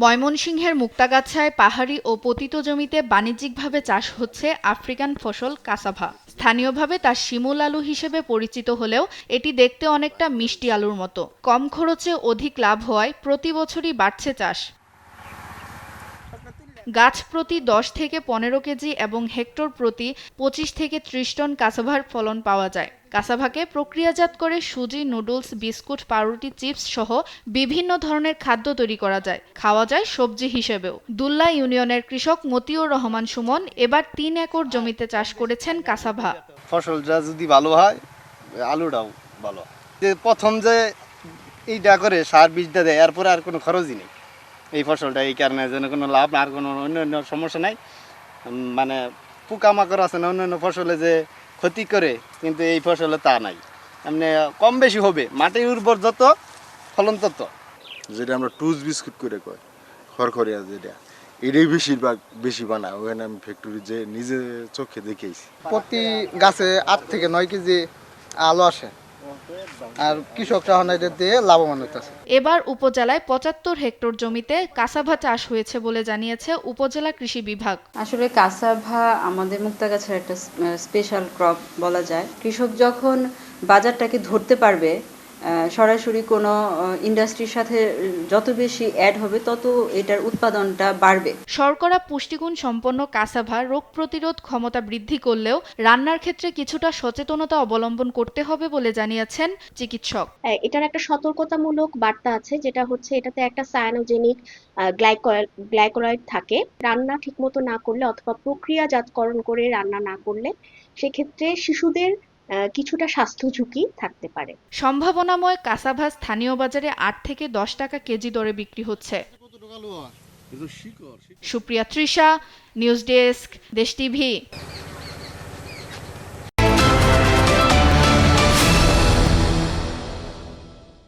ময়মনসিংহের মুক্তাগাছায় পাহাড়ি ও পতিত জমিতে বাণিজ্যিকভাবে চাষ হচ্ছে আফ্রিকান ফসল কাসাভা। স্থানীয়ভাবে তা শিমুল আলু হিসেবে পরিচিত হলেও এটি দেখতে অনেকটা মিষ্টি আলুর মতো। কম খরচে অধিক লাভ হওয়ায় প্রতি বছরই বাড়ছে চাষ। গাছ প্রতি 10 থেকে 15 কেজি এবং হেক্টর প্রতি 25 থেকে 30 টন কাসাভার ফলন পাওয়া যায়। কাসাভাকে প্রক্রিয়াজাত করে সুজি, নুডলস, বিস্কুট, পাউরুটি, চিপস সহ বিভিন্ন ধরনের খাদ্য তৈরি করা যায়। খাওয়া যায় সবজি হিসেবেও। দুল্লা ইউনিয়নের কৃষক মতিউর রহমান সুমন এবার 3 একর জমিতে চাষ করেছেন কাসাভা। ফসলটা যদি ভালো হয়, আলুটাও ভালো হয়। যে প্রথম যে এইটা করে সার বীজটা দেয়, এরপরে আর কোনো খরচই নেই এই ফসলটা, এই কারণে যেন কোনো লাভ আর কোনো অন্যান্য সমস্যা নাই। মানে পোকামাকড় আছে না অন্যান্য ফসলে যে ক্ষতি করে, কিন্তু এই ফসলে তা নাই। এমনি কম বেশি হবে, মাটির উর্বর যত ফলন তত। যেটা আমরা টুস বিস্কুট করে কয়, খড়খড়িয়া যেটা, এটাই বেশিরভাগ বেশি বানায়। ওখানে আমি ফ্যাক্টরি যে নিজে চোখে দেখেছি। প্রতি গাছে 8 থেকে 9 কেজি আলু আসে, আর কৃষকরা এটা দিয়ে লাভবান হইতেছে। এবার উপজেলায় 75 হেক্টর জমিতে কাসাভা চাষ হয়েছে বলে জানিয়েছে উপজেলা কৃষি বিভাগ। আসলে কাসাভা আমাদের মুক্তাগাছার একটা স্পেশাল ক্রপ বলা যায়। কৃষক যখন বাজারটাকে ধরতে পারবে, সরাসরি কোনো ইন্ডাস্ট্রির সাথে যত বেশি অ্যাড হবে তত এটার উৎপাদনটা বাড়বে। শর্করা পুষ্টিগুণ সম্পন্ন কাসাভা রোগ প্রতিরোধ ক্ষমতা বৃদ্ধি করলেও রান্নার ক্ষেত্রে কিছুটা সচেতনতা অবলম্বন করতে হবে বলে জানিয়েছেন চিকিৎসক। এটার একটা সতর্কতামূলক বার্তা আছে, যেটা হচ্ছে এটাতে একটা সায়ানোজেনিক গ্লাইকোলাইড থাকে। রান্না ঠিকমতো না করলে অথবা প্রক্রিয়াজাতকরণ করে রান্না না করলে সেক্ষেত্রে শিশুদের কিছুটা স্বাস্থ্য ঝুঁকি থাকতে পারে। সম্ভাবনাময় কাসাভা স্থানীয় বাজারে 8 থেকে 10 টাকা কেজি দরে বিক্রি হচ্ছে। সুপ্রিয়া তৃষা, নিউজ ডেস্ক, দেশ টিভি।